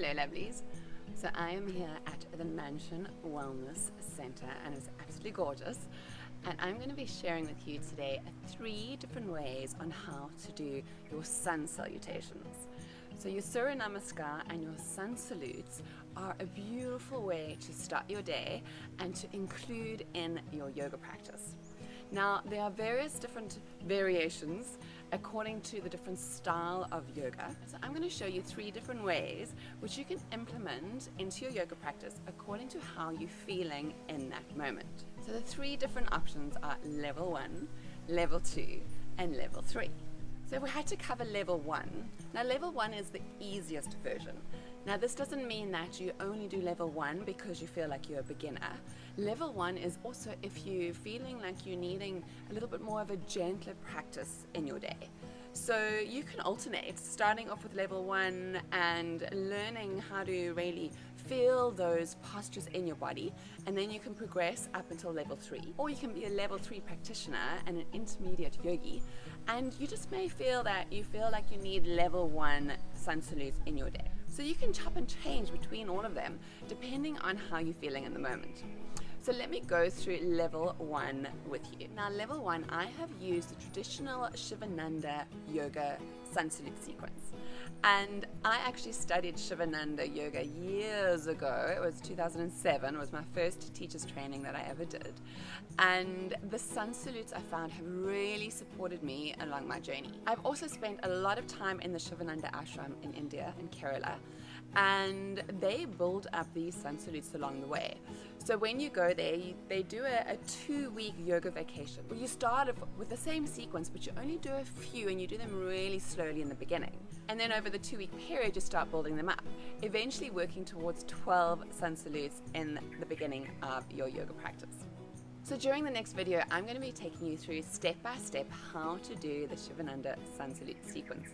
Hello lovelies. So I am here at the Mansion Wellness Center and it's absolutely gorgeous, and I'm going to be sharing with you today 3 different ways on how to do your Sun Salutations. So your Surya Namaskar and your Sun Salutes are a beautiful way to start your day and to include in your yoga practice. Now, there are various different variations according to the different style of yoga. So I'm going to show you 3 different ways which you can implement into your yoga practice according to how you're feeling in that moment. So the 3 different options are level 1, level 2, and level 3. So if we had to cover level 1, now level 1 is the easiest version. Now this doesn't mean that you only do level 1 because you feel like you're a beginner. Level 1 is also if you're feeling like you're needing a little bit more of a gentler practice in your day. So you can alternate starting off with level 1 and learning how to really feel those postures in your body, and then you can progress up until level 3. Or you can be a level 3 practitioner and an intermediate yogi, and you just may feel that you feel like you need level 1 Sun Salutes in your day. So you can chop and change between all of them depending on how you're feeling in the moment. So let me go through level 1 with you. Now level 1, I have used the traditional Shivananda yoga Sun Salute sequence. And I actually studied Shivananda yoga years ago. It was 2007. It was my first teacher's training that I ever did. And the Sun Salutes I found have really supported me along my journey. I've also spent a lot of time in the Shivananda ashram in India, in Kerala, and they build up these Sun Salutes along the way. So when you go there, they do a 2-week yoga vacation where you start with the same sequence, but you only do a few and you do them really slowly in the beginning. And then over the 2-week period, you start building them up, eventually working towards 12 Sun Salutes in the beginning of your yoga practice. So during the next video, I'm going to be taking you through step by step how to do the Shivananda Sun Salute sequence.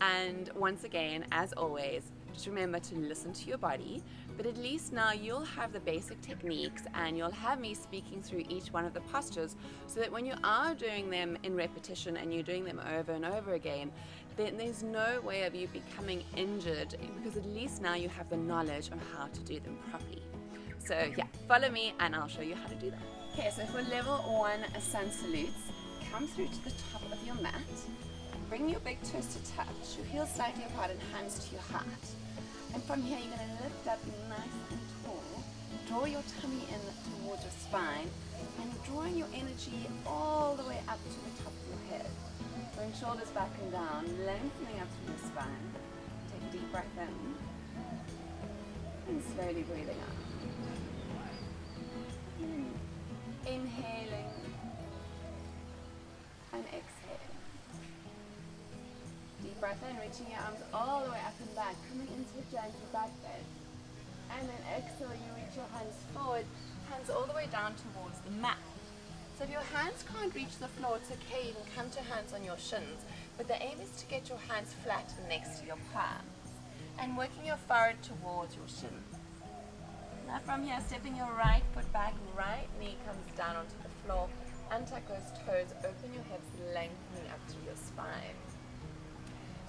And once again, as always, just remember to listen to your body, but at least now you'll have the basic techniques and you'll have me speaking through each one of the postures, so that when you are doing them in repetition and you're doing them over and over again, then there's no way of you becoming injured, because at least now you have the knowledge on how to do them properly. So yeah, follow me and I'll show you how to do that. Okay, so for level 1 Sun Salutes, come through to the top of your mat, bring your big toes to touch, your heels slightly apart and hands to your heart. And from here you're going to lift up nice and tall, draw your tummy in towards your spine, and drawing your energy all the way up to the top of your head. Bring shoulders back and down, lengthening up through your spine. Take a deep breath in, and slowly breathing out. Inhaling and exhaling. Deep breath in, reaching your arms all the way up and back, coming into a gentle back bend. And then exhale, you reach your hands forward, hands all the way down towards the mat. So if your hands can't reach the floor, it's okay, you can come to hands on your shins, but the aim is to get your hands flat next to your palms and working your forehead towards your shins. Now from here, stepping your right foot back, right knee comes down onto the floor, untuck those toes, open your hips, lengthening up through your spine.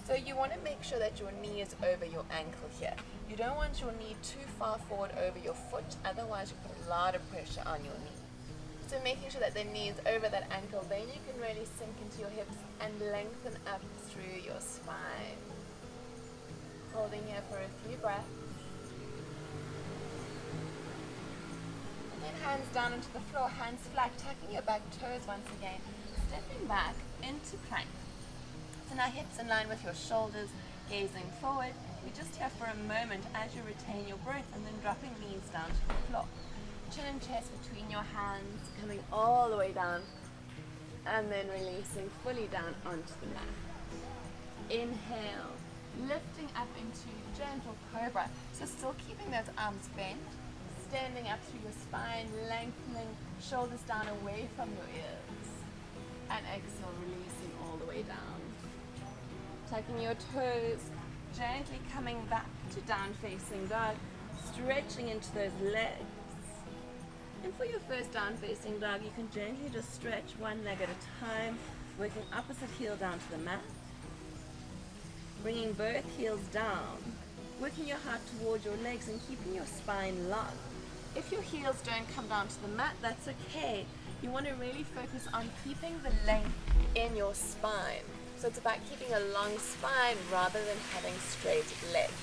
So you want to make sure that your knee is over your ankle here. You don't want your knee too far forward over your foot, otherwise you put a lot of pressure on your knee. So making sure that the knee is over that ankle, then you can really sink into your hips and lengthen up through your spine. Holding here for a few breaths. Then hands down onto the floor, hands flat, tucking your back toes once again, stepping back into plank. So now hips in line with your shoulders, gazing forward. You're just here for a moment as you retain your breath, and then dropping knees down to the floor. Chin and chest between your hands, coming all the way down, and then releasing fully down onto the mat. Inhale, lifting up into gentle cobra. So still keeping those arms bent, standing up through your spine, lengthening, shoulders down away from your ears. And exhale, releasing all the way down. Tucking your toes, gently coming back to down facing dog, stretching into those legs. And for your first down facing dog, you can gently just stretch one leg at a time, working opposite heel down to the mat. Bringing both heels down, working your heart toward your legs and keeping your spine long. If your heels don't come down to the mat, that's okay. You want to really focus on keeping the length in your spine. So it's about keeping a long spine rather than having straight legs.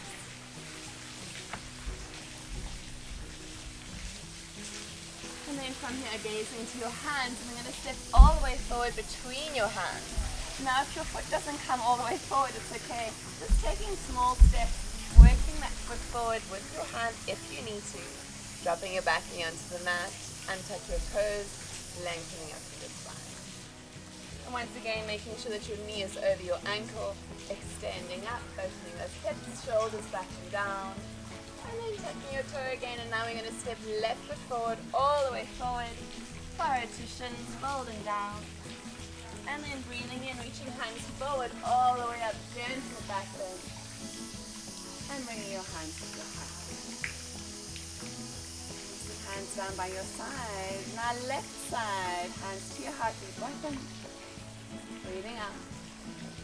And then from here, gazing into your hands, and we're going to step all the way forward between your hands. Now, if your foot doesn't come all the way forward, it's okay. Just taking small steps, working that foot forward with your hand if you need to. Dropping your back knee onto the mat, untuck your toes, lengthening up through the spine. And once again, making sure that your knee is over your ankle, extending up, opening those hips, shoulders back and down. And then tucking your toe again, and now we're going to step left foot forward, all the way forward, forehead to shins, folding down. And then breathing in, reaching hands forward, all the way up, gentle back bend. And bringing your hands to your heart. Hands down by your side. Now left side, hands to your heart, bottom. Breathing out.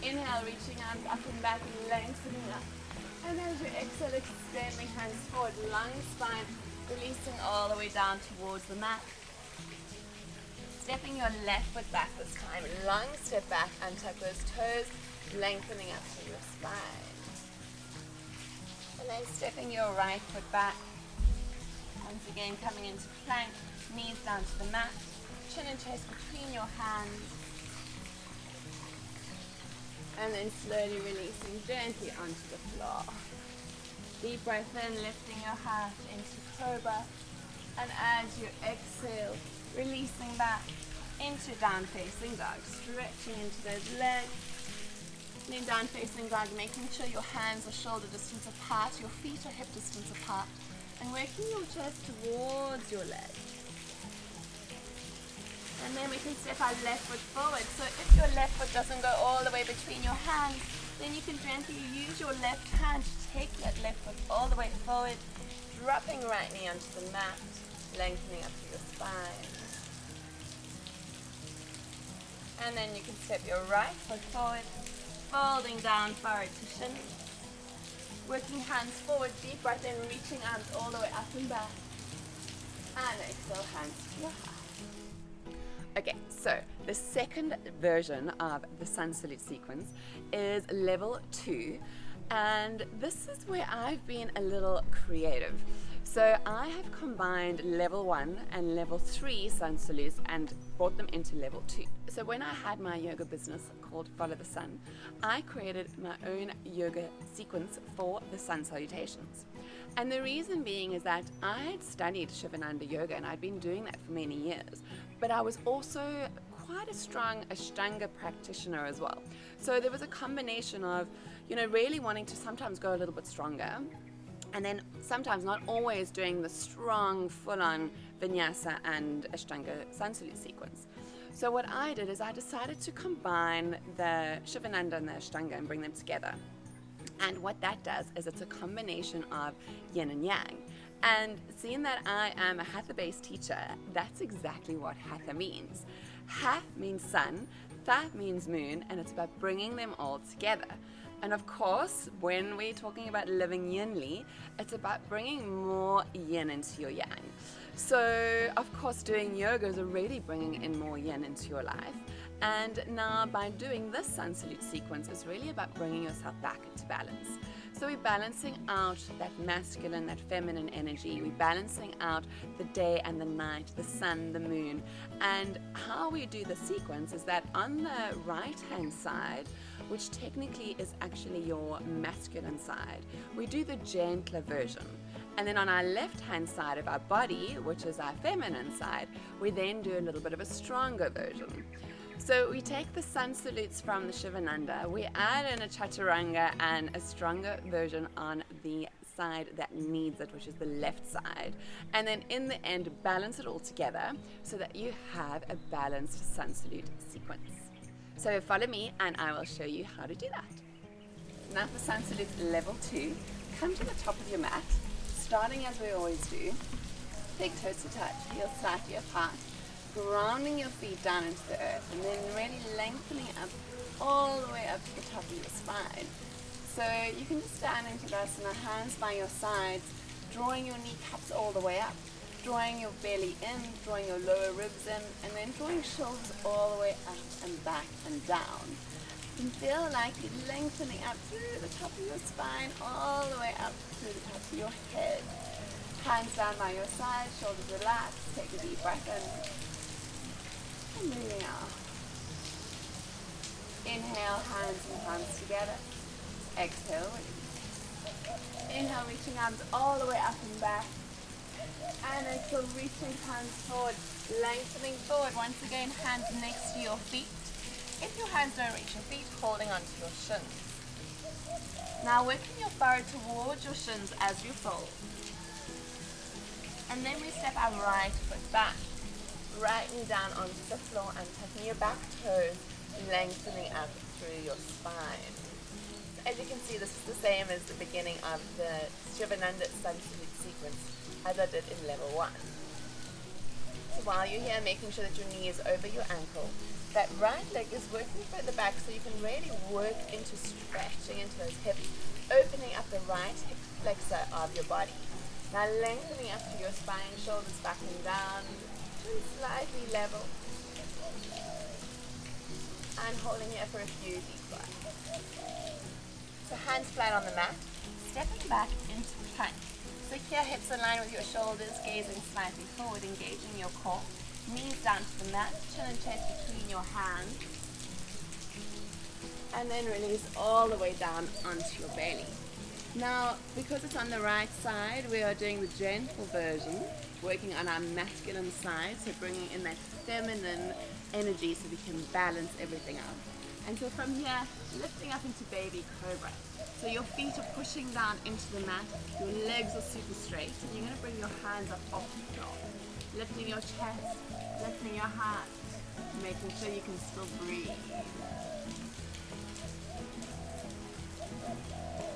Inhale, reaching arms up and back, lengthening up. And as you exhale, extending hands forward, long spine, releasing all the way down towards the mat. Stepping your left foot back this time, long step back, untuck those toes, lengthening up through your spine. And then stepping your right foot back. Once again, coming into plank, knees down to the mat, chin and chest between your hands. And then slowly releasing gently onto the floor. Deep breath in, lifting your heart into cobra. And as you exhale, releasing back into down facing dog, stretching into those legs. Then down facing dog, making sure your hands are shoulder distance apart, your feet are hip distance apart, and working your chest towards your legs. And then we can step our left foot forward. So if your left foot doesn't go all the way between your hands, then you can gently use your left hand to take that left foot all the way forward, dropping right knee onto the mat, lengthening up through your spine. And then you can step your right foot forward, folding down forward to shin. Working hands forward, deep breath in, reaching arms all the way up and back. And exhale, hands to your heart. Okay, so the second version of the Sun Salute sequence is level 2, and this is where I've been a little creative. So I have combined level 1 and level 3 Sun Salutes and brought them into level 2. So when I had my yoga business called Follow the Sun, I created my own yoga sequence for the Sun Salutations. And the reason being is that I had studied Shivananda yoga and I'd been doing that for many years, but I was also quite a strong Ashtanga practitioner as well. So there was a combination of, really wanting to sometimes go a little bit stronger, and then sometimes not always doing the strong, full-on vinyasa and Ashtanga Sun Salute sequence. So what I did is I decided to combine the Shivananda and the Ashtanga and bring them together. And what that does is it's a combination of yin and yang. And seeing that I am a Hatha-based teacher, that's exactly what Hatha means. Hath means sun, Tha means moon, and it's about bringing them all together. And of course, when we're talking about living Yinly, it's about bringing more yin into your yang. So, of course, doing yoga is already bringing in more yin into your life. And now by doing this Sun Salute sequence, it's really about bringing yourself back into balance. So we're balancing out that masculine, that feminine energy. We're balancing out the day and the night, the sun, the moon. And how we do the sequence is that on the right-hand side, which technically is actually your masculine side, we do the gentler version. And then on our left-hand side of our body, which is our feminine side, we then do a little bit of a stronger version. So we take the Sun Salutes from the Shivananda, we add in a Chaturanga and a stronger version on the side that needs it, which is the left side. And then in the end, balance it all together so that you have a balanced Sun Salute sequence. So follow me and I will show you how to do that. Now for Sun Salute level 2, come to the top of your mat, starting as we always do. Big toes to touch, heels slightly apart. Grounding your feet down into the earth and then really lengthening up all the way up to the top of your spine. So you can just stand into Tadasana, hands by your sides, drawing your kneecaps all the way up, drawing your belly in, drawing your lower ribs in, and then drawing shoulders all the way up and back and down. You can feel like you're lengthening up through the top of your spine, all the way up through the top of your head. Hands down by your side, shoulders relaxed, take a deep breath in, and moving out. Inhale, hands and palms together. Exhale, release. Inhale, reaching arms all the way up and back. And exhale, reaching hands forward, lengthening forward. Once again, hands next to your feet. If your hands don't reach your feet, holding onto your shins. Now working your forehead towards your shins as you fold. And then we step our right foot back, right knee down onto the floor and tucking your back toes, lengthening up through your spine. So as you can see, this is the same as the beginning of the Shivananda Sun Salute sequence as I did in level 1. So while you're here, making sure that your knee is over your ankle, that right leg is working further back so you can really work into stretching into those hips, opening up the right hip flexor of your body. Now lengthening up through your spine, shoulders back and down, slightly level. And holding here for a few deep breaths. So hands flat on the mat, stepping back into plank. So here hips in line with your shoulders, gazing slightly forward, engaging your core. Knees down to the mat, chin and chest between your hands. And then release all the way down onto your belly. Now, because it's on the right side, we are doing the gentle version, working on our masculine side, so bringing in that feminine energy so we can balance everything out. And so from here, lifting up into baby cobra. So your feet are pushing down into the mat, your legs are super straight, and you're going to bring your hands up off the floor. Lifting your chest, lifting your heart, making sure you can still breathe.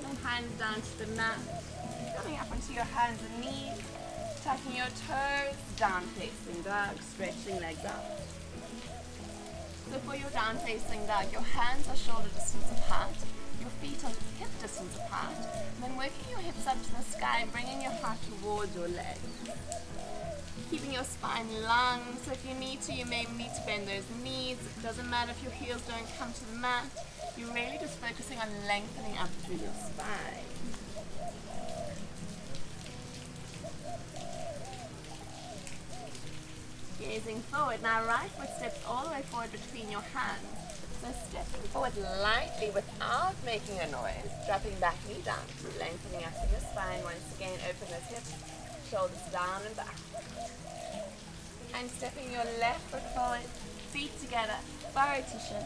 Then hands down to the mat, coming up onto your hands and knees, tucking your toes, down facing dog, stretching legs out. So for your down facing dog, your hands are shoulder distance apart, your feet are hip distance apart, and then working your hips up to the sky, bringing your heart towards your legs. Keeping your spine long, so if you need to, you may need to bend those knees. It doesn't matter if your heels don't come to the mat. You're really just focusing on lengthening up through your spine. Gazing forward. Now right foot steps all the way forward between your hands. So stepping forward lightly without making a noise. Dropping back, knee down. Lengthening up through your spine. Once again, open those hips. Shoulders down and back. And stepping your left foot forward. Feet together. Forehead to shin.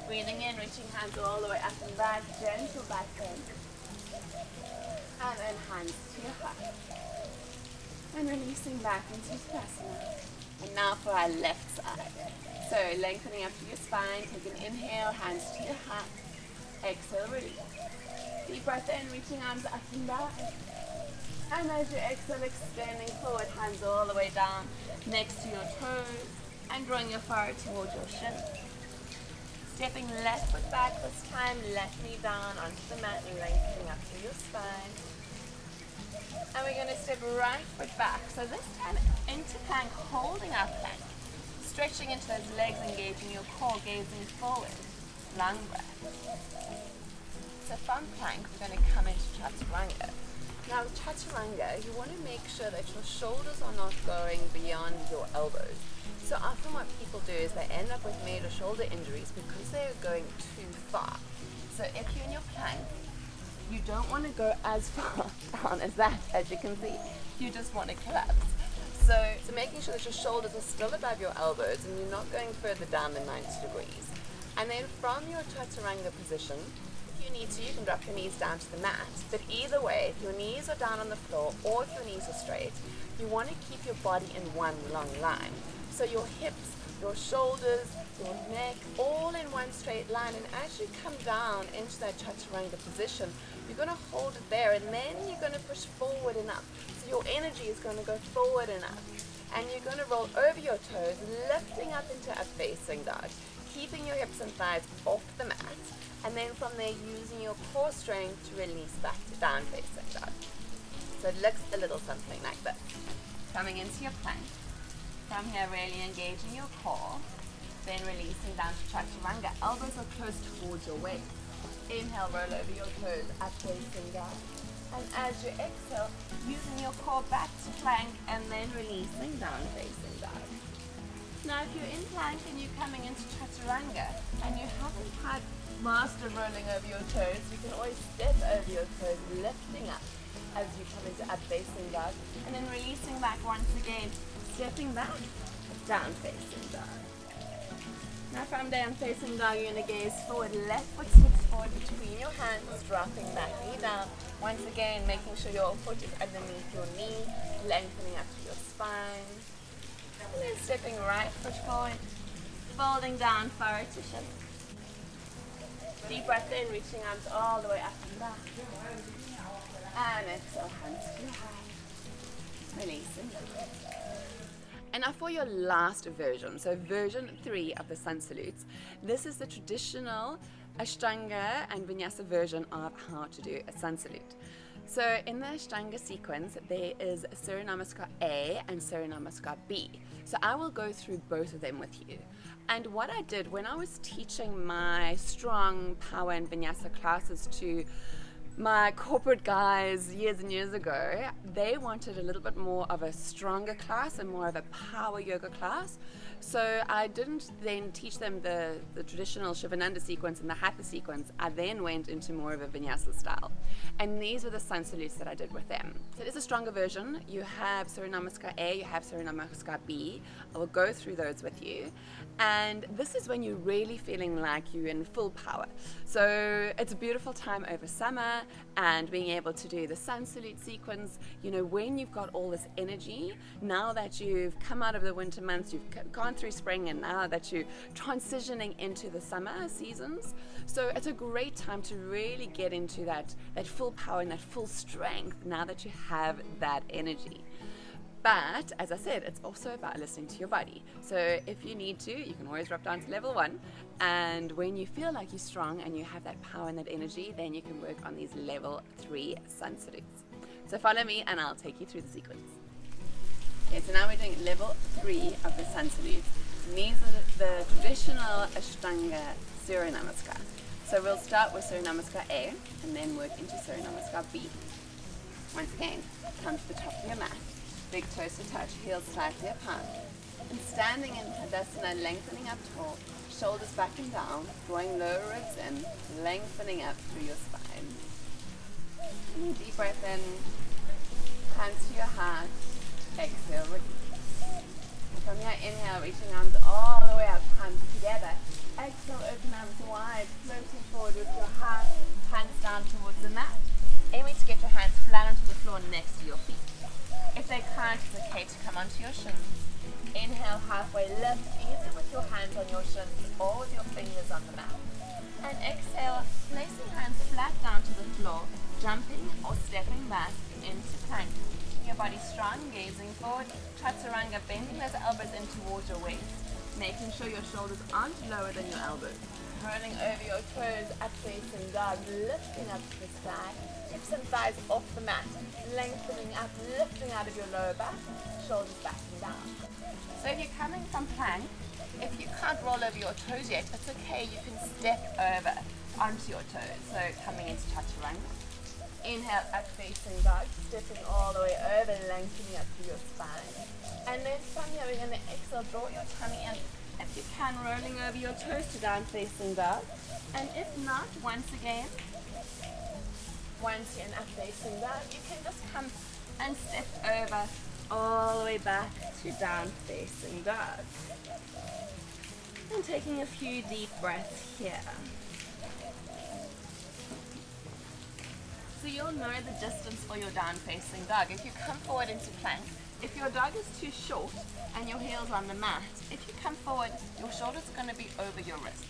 Breathing in, reaching hands all the way up and back. Gentle back bend. And then hands to your heart. And releasing back into Tadasana. And now for our left side. So lengthening up through your spine, take an inhale, hands to your heart. Exhale, release. Deep breath in, reaching arms up and back. And as you exhale, extending forward, hands all the way down, next to your toes, and drawing your forehead towards your shin. Stepping left foot back this time, left knee down onto the mat, and lengthening up through your spine. And we're going to step right foot back. So this time into plank, holding our plank. Stretching into those legs, engaging your core, gazing forward. Long breath. So from plank, we're going to come into Chaturanga. Now with Chaturanga, you want to make sure that your shoulders are not going beyond your elbows. So often what people do is they end up with major shoulder injuries because they're going too far. So if you're in your plank, you don't want to go as far down as that, as you can see. You just want to collapse. So making sure that your shoulders are still above your elbows and you're not going further down than 90 degrees. And then from your Chaturanga position, if you need to, you can drop your knees down to the mat. But either way, if your knees are down on the floor or if your knees are straight, you want to keep your body in one long line. So your hips, your shoulders, your neck, all in one straight line. And as you come down into that Chaturanga position, you're going to hold it there and then you're going to push forward and up. So your energy is going to go forward and up. And you're going to roll over your toes, lifting up into a facing dog, keeping your hips and thighs off the mat. And then from there, using your core strength to release back to down facing dog. So it looks a little something like this. Coming into your plank. From here, really engaging your core. Then releasing down to chaturanga. Elbows are close towards your waist. Inhale, roll over your toes, up facing dog. And as you exhale, using your core back to plank and then releasing down facing dog. Now if you're in plank and you're coming into chaturanga and you haven't had mastered rolling over your toes, you can always step over your toes, lifting up as you come into up facing dog, and then releasing back once again, stepping back, down facing dog. Now from down facing dog, you're going to gaze forward, left foot steps forward between your hands, dropping back, knee down. Once again, making sure your foot is underneath your knee, lengthening up to your spine. And then stepping right foot forward, folding down forward to shin. Deep breath in, reaching arms all the way up and back. And exhale, hands to your heart. Releasing. And now for your last version, so version 3 of the Sun Salutes, this is the traditional Ashtanga and Vinyasa version of how to do a Sun Salute. So in the Ashtanga sequence, there is Surya Namaskar A and Surya Namaskar B. So I will go through both of them with you. And what I did when I was teaching my strong power and Vinyasa classes to my corporate guys years and years ago, they wanted a little bit more of a stronger class and more of a power yoga class. So I didn't then teach them the traditional Shivananda sequence and the Hatha sequence. I then went into more of a Vinyasa style. And these were the Sun Salutes that I did with them. So it is a stronger version. You have Surya Namaskar A, you have Surya Namaskar B. I will go through those with you. And this is when you're really feeling like you're in full power. So it's a beautiful time over summer and being able to do the Sun Salute sequence. You know, when you've got all this energy, now that you've come out of the winter months, you've gone through spring, and now that you're transitioning into the summer seasons. So it's a great time to really get into that full power and that full strength now that you have that energy. But as I said, it's also about listening to your body. So if you need to, you can always drop down to level 1. And when you feel like you're strong and you have that power and that energy, then you can work on these level 3 Sun Salutes. So follow me and I'll take you through the sequence. Okay, so now we're doing level 3 of the Sun Salutes. These are the traditional Ashtanga Surya Namaskar. So we'll start with Surya Namaskar A and then work into Surya Namaskar B. Once again, come to the top of your mat. Big toes to touch, heels slightly apart. And standing in Tadasana, lengthening up tall, shoulders back and down, drawing lower ribs in, lengthening up through your spine. And deep breath in, hands to your heart, exhale, release. And from here, inhale, reaching arms all the way up, hands together. Exhale, open arms wide, floating forward with your heart, hands down towards the mat. Aiming to get your hands flat onto the floor next to your feet. If they can't, it's okay to come onto your shins. Inhale, halfway lift, either with your hands on your shins or with your fingers on the mat. And exhale, placing hands flat down to the floor, jumping or stepping back into plank. Keeping your body strong, gazing forward. Chaturanga, bending those elbows in towards your waist, making sure your shoulders aren't lower than your elbows. Rolling over your toes, up facing dog, lifting up to the sky. Hips and thighs off the mat, lengthening up, lifting out of your lower back, shoulders back and down. So if you're coming from plank, if you can't roll over your toes yet, it's okay, you can step over onto your toes. So coming into chaturanga. Inhale, up facing dog, stepping all the way over, lengthening up to your spine. And then from here, we're going to exhale, draw your tummy in. If you can, rolling over your toes to down facing dog. And if not, once again, once you're in up facing dog, you can just come and step over all the way back to down facing dog. And taking a few deep breaths here. So you'll know the distance for your down facing dog. If you come forward into plank, if your dog is too short and your heel's on the mat, if you come forward, your shoulders are going to be over your wrists.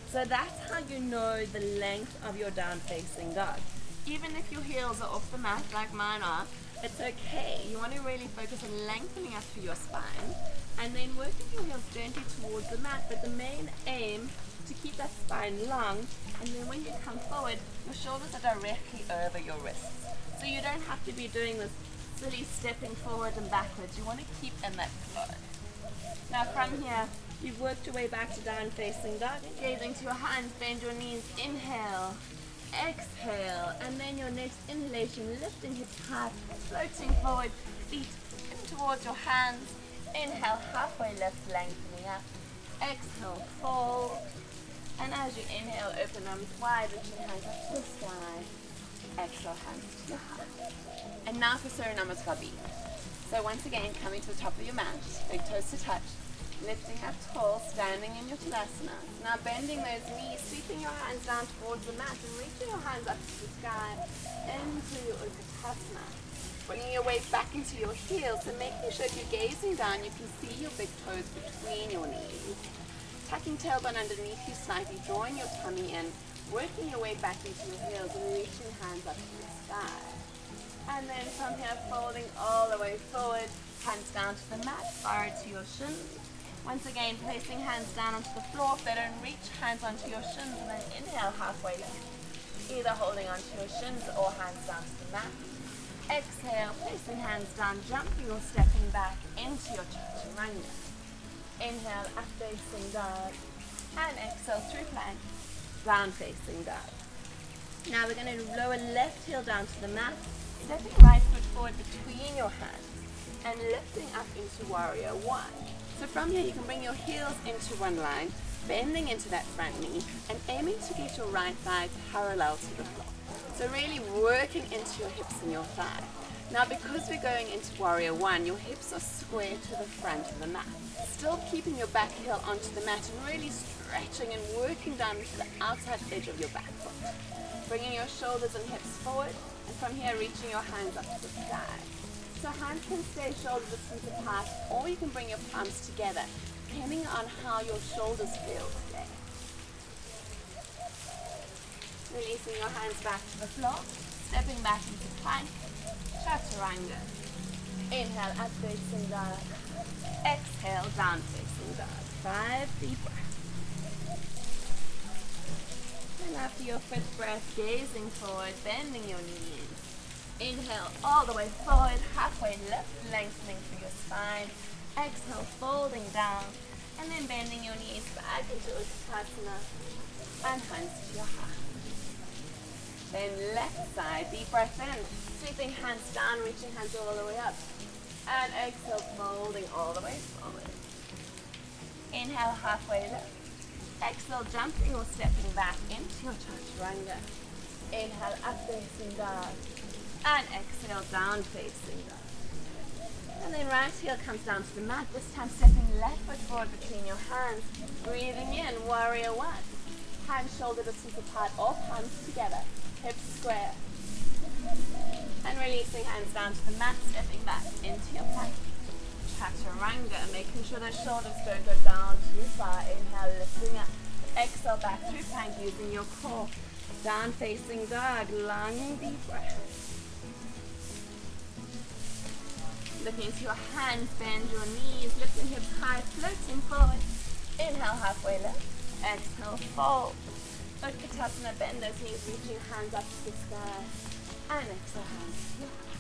So that's how you know the length of your down facing dog. Even if your heels are off the mat like mine are, it's okay. You want to really focus on lengthening up through your spine and then working your heels gently towards the mat, but the main aim to keep that spine long. And then when you come forward, your shoulders are directly over your wrists. So you don't have to be doing this silly stepping forward and backwards. You want to keep in that flow. Now from here, you've worked your way back to down facing dog. Gaze into your hands, bend your knees, inhale, exhale, and then your next inhalation, lifting hips high, floating forward, feet in towards your hands. Inhale, halfway lift, lengthening up. Exhale, fold. And as you inhale, open arms wide, reaching hands up to the sky. Exhale, hands to your heart. And now for Surya Namaskar B. So once again, coming to the top of your mat, big toes to touch, lifting up tall, standing in your Tadasana. Now bending those knees, sweeping your hands down towards the mat and reaching your hands up to the sky into your Utkatasana. Bringing your weight back into your heels, so making sure if you're gazing down, you can see your big toes between your knees. Tucking tailbone underneath you slightly, drawing your tummy in, working your way back into your heels and reaching hands up to the sky. And then from here, folding all the way forward, hands down to the mat, forward to your shins. Once again, placing hands down onto the floor. If they don't reach, hands onto your shins, and then inhale, halfway lift. Either holding onto your shins or hands down to the mat. Exhale, placing hands down, jumping or stepping back into your chaturanga. Inhale, up facing dog. And exhale, through plank, down facing dog. Now we're going to lower left heel down to the mat, stepping right foot forward between your hands, and lifting up into warrior one. So from here you can bring your heels into one line, bending into that front knee, and aiming to get your right thigh parallel to the floor. So really working into your hips and your thigh. Now because we're going into warrior one, your hips are square to the front of the mat. Still keeping your back heel onto the mat and really stretching and working down to the outside edge of your back foot. Bringing your shoulders and hips forward, and from here reaching your hands up to the sky. So hands can stay shoulder distance apart, or you can bring your palms together, depending on how your shoulders feel today. Releasing your hands back to the floor, stepping back into plank, chaturanga. Inhale, up facing dog. Exhale, down facing dog. 5 deep breaths. And after your 5th breath, gazing forward, bending your knees. Inhale all the way forward, halfway lift, lengthening through your spine. Exhale, folding down, and then bending your knees back into Utkatasana, and hands to your heart. Then left side, deep breath in, sweeping hands down, reaching hands all the way up. And exhale, folding all the way forward. Inhale, halfway lift. Exhale, jumping or stepping back into your chaturanga. Inhale, up facing dog. And exhale, down facing dog. And then right heel comes down to the mat, this time stepping left foot forward between your hands. Breathing in, warrior one. Hands shoulder distance apart, all palms together, hips square. And releasing hands down to the mat, stepping back into your plank. Chaturanga, making sure those shoulders don't go down too far. Inhale, lifting up. Exhale, back through plank, using your core. Down facing dog, long deep breath. Looking into your hands, bend your knees, lifting hips high, floating forward. Inhale, halfway lift. Exhale, fold. Utkatasana, bend those knees, reaching hands up to the sky. And exhale, hands to your heart.